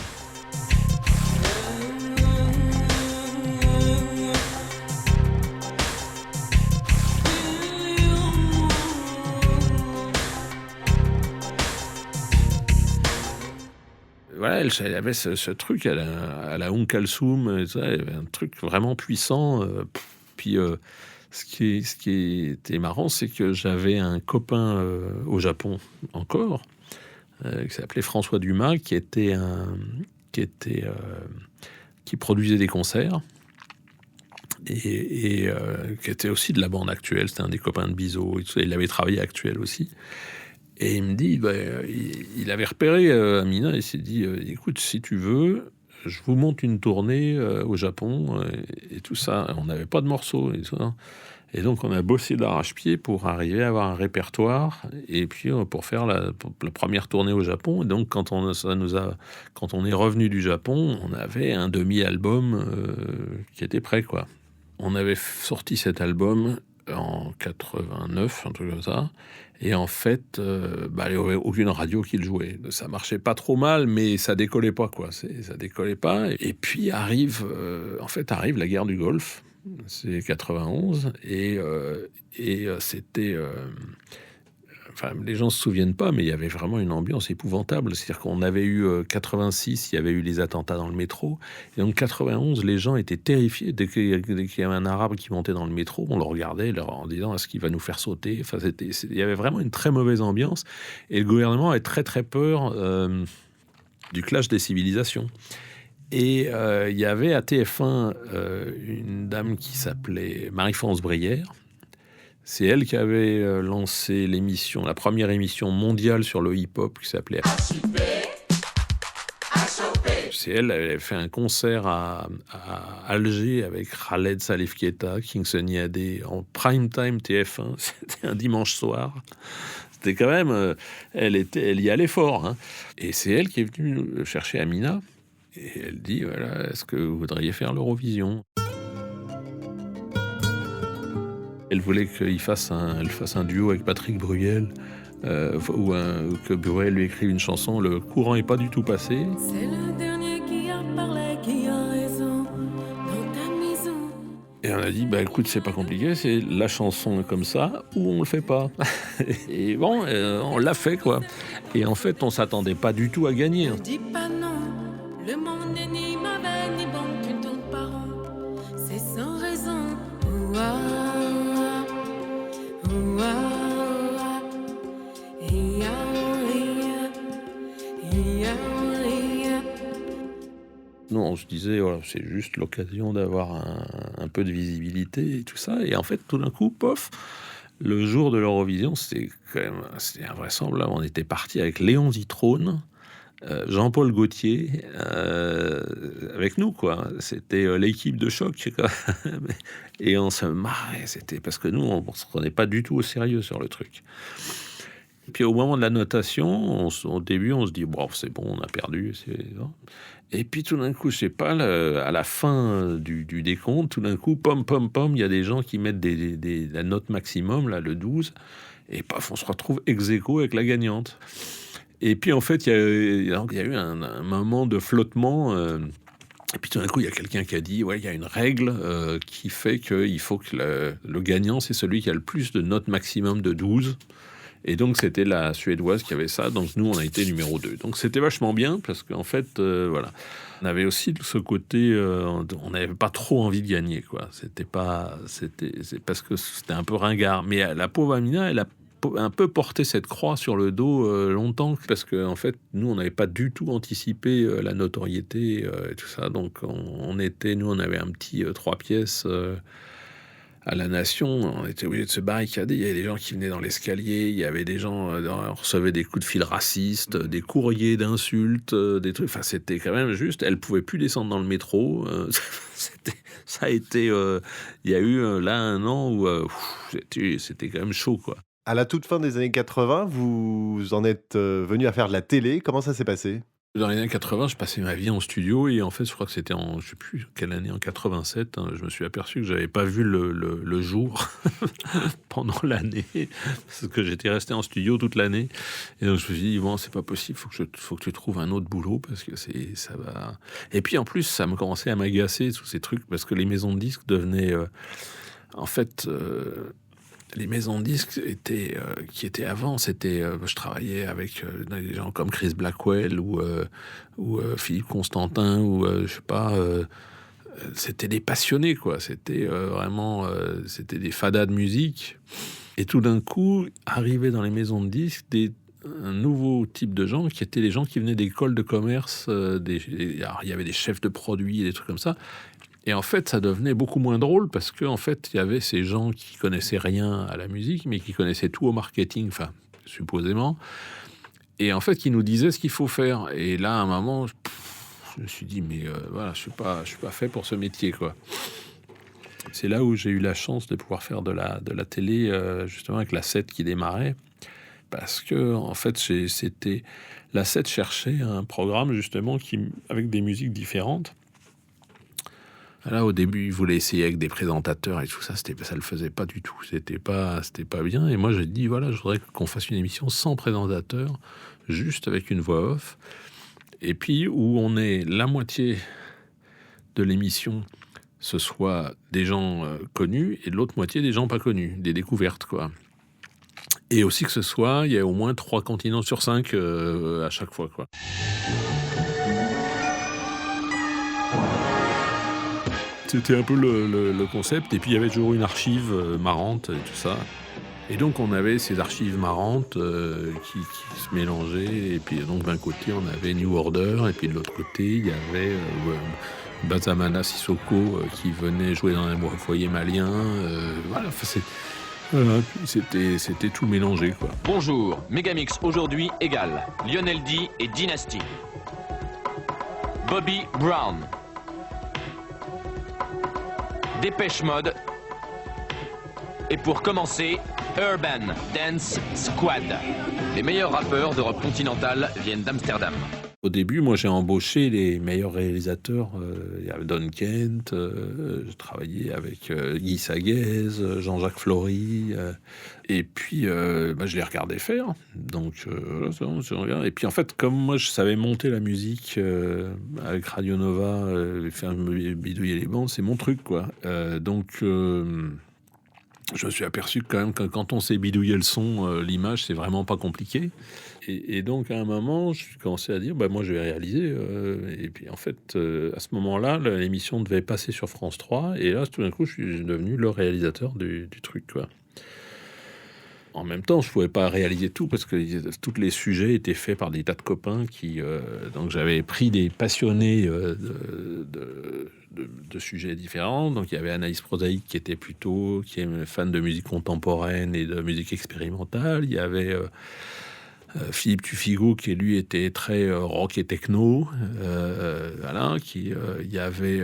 Voilà, elle avait ce truc à la Kalsoum, elle avait un truc vraiment puissant. Puis ce qui était marrant, c'est que j'avais un copain au Japon encore, qui s'appelait François Dumas, qui produisait des concerts et qui était aussi de la bande Actuelle. C'était un des copains de Bizot. Il avait travaillé à Actuelle aussi. Et il me dit, il avait repéré Amina et s'est dit, écoute, si tu veux, je vous monte une tournée au Japon et tout ça. On n'avait pas de morceaux et tout ça. Et donc, on a bossé d'arrache-pied pour arriver à avoir un répertoire et puis pour faire la première tournée au Japon. Et donc, quand on est revenu du Japon, on avait un demi-album qui était prêt, quoi. On avait sorti cet album en 89, un truc comme ça. Et en fait, il n'y avait aucune radio qui le jouait. Ça marchait pas trop mal, mais ça décollait pas, quoi. Ça décollait pas. Et puis arrive la guerre du Golfe. C'est 91. Et c'était... Enfin, les gens se souviennent pas, mais il y avait vraiment une ambiance épouvantable. C'est-à-dire qu'on avait eu 86, il y avait eu les attentats dans le métro. Et donc 91, les gens étaient terrifiés. Dès qu'il y avait un arabe qui montait dans le métro, on le regardait en disant, est-ce qu'il va nous faire sauter ? Enfin, il y avait vraiment une très mauvaise ambiance. Et le gouvernement avait très très peur du clash des civilisations. Et il y avait à TF1 une dame qui s'appelait Marie-France Brière. C'est elle qui avait lancé la première émission mondiale sur le hip-hop qui s'appelait... C'est elle avait fait un concert à Alger avec Khaled Salif Keita, Kingston Yadé, en prime time TF1. C'était un dimanche soir. c'était quand même, elle y allait fort. Hein. Et c'est elle qui est venue chercher Amina. Et elle dit, voilà, est-ce que vous voudriez faire l'Eurovision ? Elle voulait qu'elle fasse un duo avec Patrick Bruel, ou que Bruel lui écrive une chanson. Le courant n'est pas du tout passé. C'est le dernier qui a parlé, qui a raison dans ta maison. Et on a dit, bah écoute, c'est pas compliqué, c'est la chanson comme ça, ou on le fait pas. Et bon, on l'a fait, quoi. Et en fait, on s'attendait pas du tout à gagner. Ne dis pas non, le monde n'est ni mauvais ni bon que ton parent. C'est sans raison. Ouah, ouah, ia, ia, ia. Nous, on se disait, voilà, c'est juste l'occasion d'avoir un peu de visibilité et tout ça. Et en fait, tout d'un coup, pof, le jour de l'Eurovision, c'était invraisemblable. On était parti avec Léon Zitrone, Jean-Paul Gaultier, avec nous, quoi. C'était l'équipe de choc, quoi. Et on se marrait. C'était parce que nous, on ne se prenait pas du tout au sérieux sur le truc. Et puis au moment de la notation, au début, on se dit, bon, c'est bon, on a perdu. Et puis tout d'un coup, je sais pas, à la fin du décompte, tout d'un coup, pom, il y a des gens qui mettent la note maximum, là, le 12, et paf, on se retrouve ex aequo avec la gagnante. Et puis en fait, il y a eu un moment de flottement. Et puis tout d'un coup, il y a quelqu'un qui a dit, ouais, il y a une règle qui fait qu'il faut que le gagnant, c'est celui qui a le plus de notes maximum de 12. Et donc, c'était la Suédoise qui avait ça. Donc, nous, on a été numéro 2. Donc, c'était vachement bien parce qu'en fait, voilà. On avait aussi ce côté... on n'avait pas trop envie de gagner, quoi. C'est parce que c'était un peu ringard. Mais la pauvre Amina, elle a un peu porté cette croix sur le dos longtemps parce qu'en fait, nous, on n'avait pas du tout anticipé la notoriété et tout ça. Donc, on avait un petit 3 pièces... à la Nation, on était obligé de se barricader. Il y avait des gens qui venaient dans l'escalier, il y avait des gens, on recevait des coups de fil racistes, des courriers d'insultes, des trucs. Enfin, c'était quand même juste. Elle pouvait plus descendre dans le métro. Ça a été. Il y a eu là un an où c'était quand même chaud, quoi. À la toute fin des années 80, vous en êtes venu à faire de la télé. Comment ça s'est passé ? Dans les années 80, je passais ma vie en studio et en fait, je crois que c'était je sais plus quelle année, en 87, hein, je me suis aperçu que j'avais pas vu le jour pendant l'année parce que j'étais resté en studio toute l'année. Et donc, je me suis dit, bon, c'est pas possible, faut que tu trouves un autre boulot parce que ça va. Et puis, en plus, ça me commençait à m'agacer, tous ces trucs, parce que les maisons de disques devenaient, en fait, les maisons de disques qui étaient avant, c'était, je travaillais avec des gens comme Chris Blackwell ou Philippe Constantin ou je sais pas, c'était des passionnés, quoi. C'était vraiment, c'était des fadas de musique. Et tout d'un coup, arrivaient dans les maisons de disques un nouveau type de gens qui étaient les gens qui venaient d'écoles de commerce. Alors, il y avait des chefs de produits, des trucs comme ça. Et en fait, ça devenait beaucoup moins drôle parce qu'en fait, il y avait ces gens qui connaissaient rien à la musique, mais qui connaissaient tout au marketing, enfin, supposément. Et en fait, qui nous disaient ce qu'il faut faire. Et là, à un moment, je me suis dit, mais voilà, je suis pas fait pour ce métier, quoi. C'est là où j'ai eu la chance de pouvoir faire de la télé, justement, avec la 7 qui démarrait. Parce que, en fait, c'était... La 7 cherchait un programme, justement, avec des musiques différentes. Là, au début, ils voulaient essayer avec des présentateurs et tout ça, ça le faisait pas du tout. C'était pas bien. Et moi, j'ai dit, voilà, je voudrais qu'on fasse une émission sans présentateur, juste avec une voix off. Et puis, où on est la moitié de l'émission, ce soit des gens connus, et l'autre moitié des gens pas connus, des découvertes, quoi. Et aussi que il y a au moins 3 continents sur 5 à chaque fois, quoi. C'était un peu le concept. Et puis, il y avait toujours une archive marrante et tout ça. Et donc, on avait ces archives marrantes qui se mélangeaient. Et puis, donc, d'un côté, on avait New Order. Et puis, de l'autre côté, il y avait Bazamana Sissoko qui venait jouer dans un foyer malien. Voilà, c'était tout mélangé, quoi. Bonjour, Megamix aujourd'hui égale Lionel D et Dynasty. Bobby Brown. Dépêche Mode. Et pour commencer, Urban Dance Squad. Les meilleurs rappeurs d'Europe continentale viennent d'Amsterdam. Au début, moi, j'ai embauché les meilleurs réalisateurs. Il y avait Don Kent, j'ai travaillé avec Guy Saguez, Jean-Jacques Flory. Et puis, je les regardais faire. Donc, voilà, c'est bien. Et puis, en fait, comme moi, je savais monter la musique avec Radio Nova, faire bidouiller les bandes, c'est mon truc, quoi. Je me suis aperçu quand même que quand on sait bidouiller le son, l'image, c'est vraiment pas compliqué. Et donc, à un moment, je suis commencé à dire, moi, je vais réaliser. Et puis, en fait, à ce moment-là, l'émission devait passer sur France 3. Et là, tout d'un coup, je suis devenu le réalisateur du truc, quoi. En même temps, je pouvais pas réaliser tout parce que tous les sujets étaient faits par des tas de copains qui... donc, j'avais pris des passionnés de sujets différents. Donc, il y avait Anaïs Prosaïque qui est fan de musique contemporaine et de musique expérimentale. Il y avait Philippe Tufigo qui, lui, était très rock et techno. Il y avait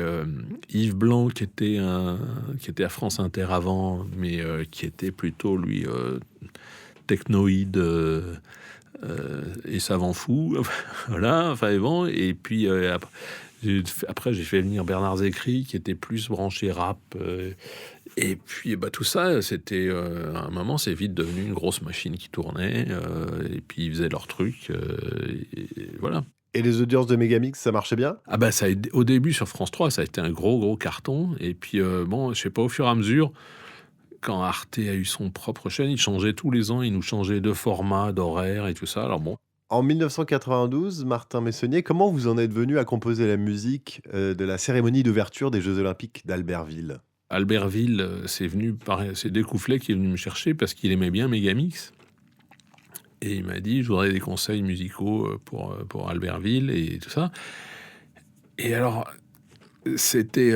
Yves Blanc qui était à France Inter avant, mais qui était plutôt, lui... technoïde et savant fou. Voilà, enfin bon. Et puis après, j'ai fait venir Bernard Zécry qui était plus branché rap. Et puis tout ça, c'était à un moment, c'est vite devenu une grosse machine qui tournait. Et puis ils faisaient leur truc. Et voilà. Et les audiences de Megamix, ça marchait bien ? Au début sur France 3, ça a été un gros carton. Et puis je sais pas, au fur et à mesure, quand Arte a eu son propre chaîne, il changeait tous les ans, il nous changeait de format, d'horaire et tout ça. Alors bon. En 1992, Martin Messonnier, comment vous en êtes venu à composer la musique de la cérémonie d'ouverture des Jeux Olympiques d'Albertville ? Albertville, c'est Découfflet qui est venu me chercher parce qu'il aimait bien Megamix. Et il m'a dit, je voudrais des conseils musicaux pour Albertville et tout ça. Et alors... C'était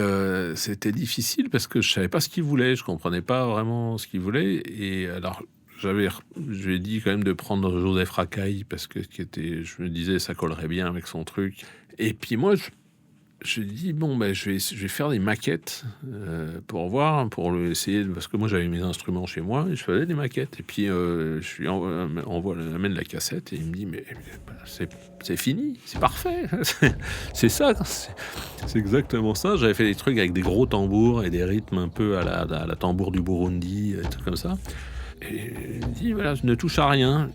difficile parce que je savais pas ce qu'il voulait, je comprenais pas vraiment ce qu'il voulait. Et alors, je lui ai dit quand même de prendre Joseph Racaille parce que je me disais ça collerait bien avec son truc. Et puis moi, je lui ai dit je vais faire des maquettes pour voir, essayer, parce que moi j'avais mes instruments chez moi et je faisais des maquettes. Et puis je lui amène la cassette et il me dit c'est fini, c'est parfait, c'est ça, c'est exactement ça. J'avais fait des trucs avec des gros tambours et des rythmes un peu à la tambour du Burundi, et tout comme ça. Et il me dit voilà, je ne touche à rien.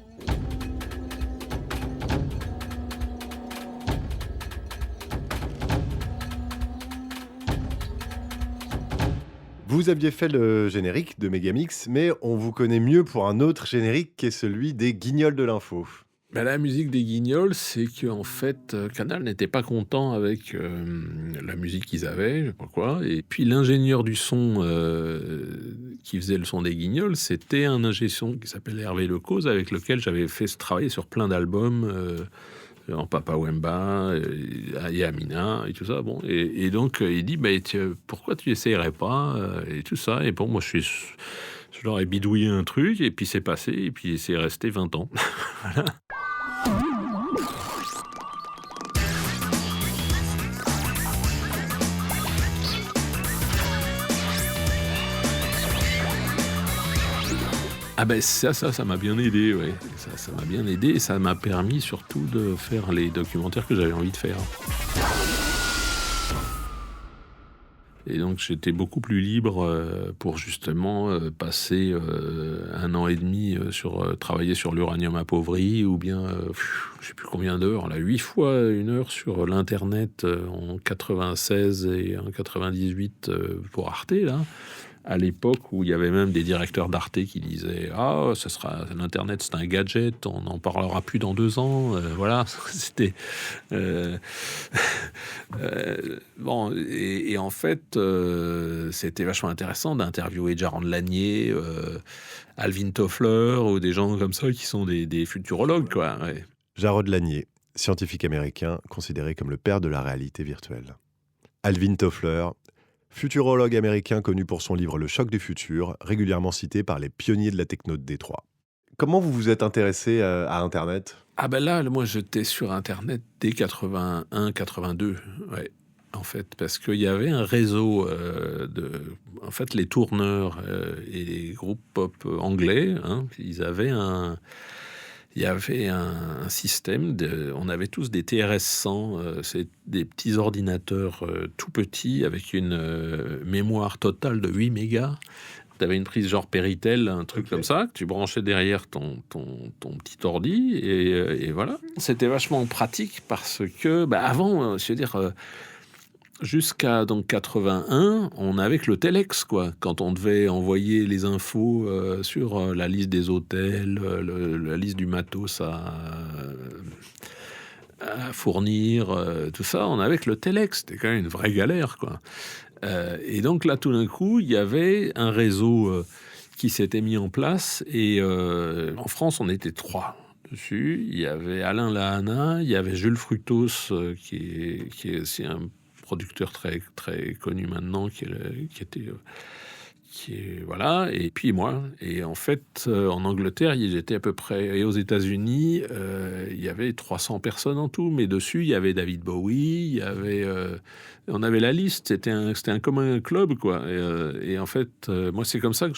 Vous aviez fait le générique de Megamix, mais on vous connaît mieux pour un autre générique qui est celui des Guignols de l'info. La musique des Guignols, c'est qu'en fait, Canal n'était pas content avec la musique qu'ils avaient, je sais pas quoi. Et puis l'ingénieur du son qui faisait le son des Guignols, c'était un ingé son qui s'appelle Hervé Lecause, avec lequel j'avais fait travailler sur plein d'albums, en Papa Wemba, et Amina, et tout ça. Bon. Et donc, il dit, pourquoi tu essayerais pas, et tout ça. Et bon, moi, je leur ai bidouillé un truc, et puis c'est passé, et puis c'est resté 20 ans. Voilà. Ça m'a bien aidé, ouais. Ça m'a bien aidé et ça m'a permis surtout de faire les documentaires que j'avais envie de faire. Et donc j'étais beaucoup plus libre pour justement passer 1 an et demi travailler sur l'uranium appauvri, ou bien je sais plus combien d'heures, 8 fois 1 heure sur l'internet en 96 et en 98 pour Arte là. À l'époque où il y avait même des directeurs d'Arte qui disaient l'internet c'est un gadget, on n'en parlera plus dans 2 ans, voilà. C'était bon, et en fait c'était vachement intéressant d'interviewer Jaron Lanier, Alvin Toffler, ou des gens comme ça qui sont des futurologues, quoi. Ouais. Jarod Lanier, scientifique américain considéré comme le père de la réalité virtuelle. Alvin Toffler, futurologue américain connu pour son livre Le choc du futur, régulièrement cité par les pionniers de la techno de Détroit. Comment vous vous êtes intéressé à Internet ? Là, moi, j'étais sur Internet dès 81-82. Ouais. en fait, parce qu'il y avait un réseau en fait, les tourneurs et les groupes pop anglais, hein, il y avait un système, on avait tous des TRS-100, c'est des petits ordinateurs tout petits avec une mémoire totale de 8 mégas. Tu avais une prise genre Péritel, un truc comme ça, que tu branchais derrière ton petit ordi, et voilà. C'était vachement pratique parce que, avant, je veux dire, jusqu'à donc 81, on avait que le téléx, quoi. Quand on devait envoyer les infos sur la liste des hôtels, la liste du matos à fournir, tout ça, on avait que le téléx. C'était quand même une vraie galère, quoi. Et donc là, tout d'un coup, il y avait un réseau qui s'était mis en place. Et en France, on était 3 dessus. Il y avait Alain Lahana, il y avait Jules Fructos, qui est aussi un producteur très, très connu maintenant, voilà, et puis moi. Et en fait, en Angleterre, ils étaient à peu près, et aux États-Unis, il y avait 300 personnes en tout, mais dessus, il y avait David Bowie, on avait la liste, c'était comme un club, quoi. Et en fait, moi, c'est comme ça que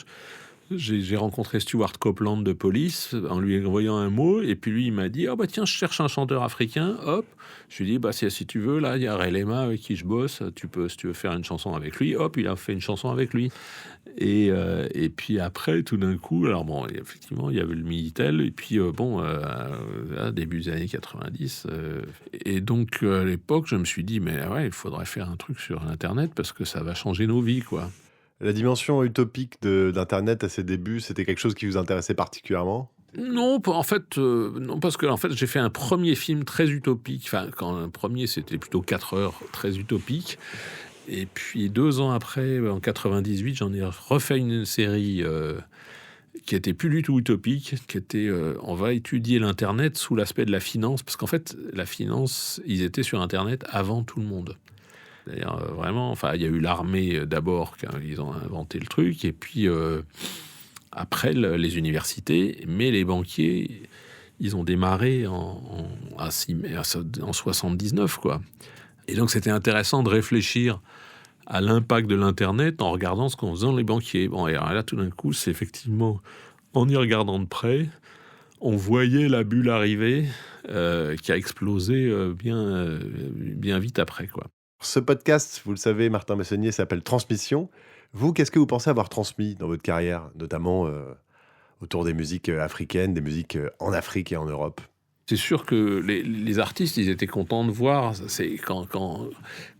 j'ai rencontré Stuart Copeland de Police en lui envoyant un mot, et puis lui il m'a dit tiens, je cherche un chanteur africain. Hop, je lui ai dit si tu veux, là il y a Ray Lema avec qui je bosse, si tu veux faire une chanson avec lui. Hop, il a fait une chanson avec lui, et puis après, tout d'un coup, alors bon, effectivement il y avait le Minitel, et puis début des années 90, et donc à l'époque je me suis dit mais ouais, il faudrait faire un truc sur Internet parce que ça va changer nos vies, quoi. La dimension utopique d'Internet à ses débuts, c'était quelque chose qui vous intéressait particulièrement ? Non, en fait, non, parce que en fait, j'ai fait un premier film très utopique. Enfin, quand un premier, c'était plutôt 4 heures, très utopique. Et puis 2 ans après, en 98, j'en ai refait une série qui était plus du tout utopique, qui était on va étudier l'Internet sous l'aspect de la finance, parce qu'en fait, la finance, ils étaient sur Internet avant tout le monde. D'ailleurs, vraiment, enfin, il y a eu l'armée d'abord, quand ils ont inventé le truc, et puis après les universités, mais les banquiers, ils ont démarré en 79, quoi. Et donc, c'était intéressant de réfléchir à l'impact de l'Internet en regardant ce qu'en faisaient les banquiers. Bon, et alors là, tout d'un coup, c'est effectivement, en y regardant de près, on voyait la bulle arriver qui a explosé bien vite après, quoi. Ce podcast, vous le savez, Martin Messonnier, s'appelle Transmission. Vous, qu'est-ce que vous pensez avoir transmis dans votre carrière, notamment autour des musiques africaines, des musiques en Afrique et en Europe ? C'est sûr que les artistes, ils étaient contents de voir. C'est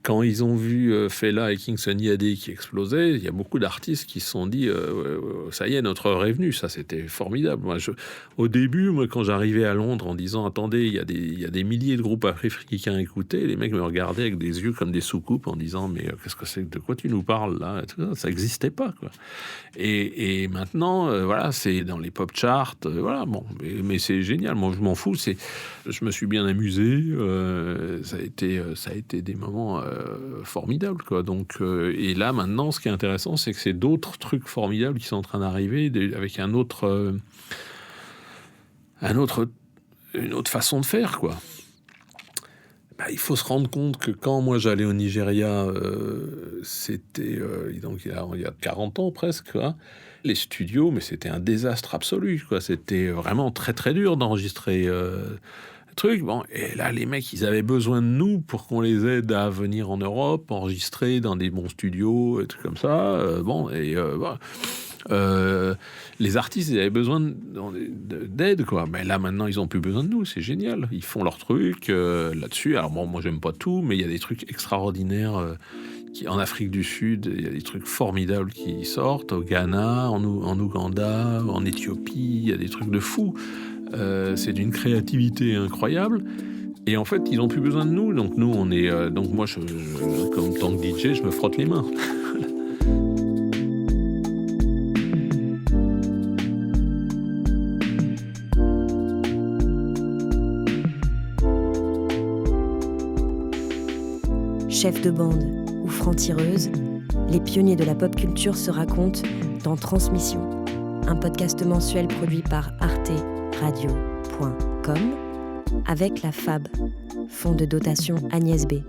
quand ils ont vu Fela et King Sunny Adé qui explosaient, il y a beaucoup d'artistes qui se sont dit ça y est, notre heure est venue. Ça, c'était formidable. Moi, au début, quand j'arrivais à Londres en disant attendez, il y a des milliers de groupes africains à écouter, les mecs me regardaient avec des yeux comme des soucoupes en disant mais qu'est-ce que c'est, de quoi tu nous parles là? Ça n'existait pas, quoi. Et maintenant, voilà, c'est dans les pop charts, voilà. Bon, mais c'est génial. Moi, je m'en fous. Je me suis bien amusé. Ça a été des moments formidables, quoi. Donc, et là, maintenant, ce qui est intéressant, c'est que c'est d'autres trucs formidables qui sont en train d'arriver avec une autre façon de faire, quoi. Il faut se rendre compte que quand moi j'allais au Nigeria, c'était donc il y a 40 ans presque, hein, les studios, mais c'était un désastre absolu, quoi. C'était vraiment très très dur d'enregistrer truc. Bon, et là les mecs, ils avaient besoin de nous pour qu'on les aide à venir en Europe, enregistrer dans des bons studios, et trucs comme ça. Voilà. Les artistes, ils avaient besoin d'aide, quoi. Mais là, maintenant, ils n'ont plus besoin de nous. C'est génial. Ils font leur truc là-dessus. Alors, bon, moi, j'aime pas tout, mais il y a des trucs extraordinaires en Afrique du Sud. Il y a des trucs formidables qui sortent. Au Ghana, en Ouganda, en Éthiopie. Il y a des trucs de fou. C'est d'une créativité incroyable. Et en fait, ils n'ont plus besoin de nous. Donc, nous, on est... donc, moi, comme tant que DJ, je me frotte les mains. Chefs de bande ou francs-tireuses, les pionniers de la pop culture se racontent dans Transmission, un podcast mensuel produit par arteradio.com avec la FAB, Fonds de dotation Agnès B.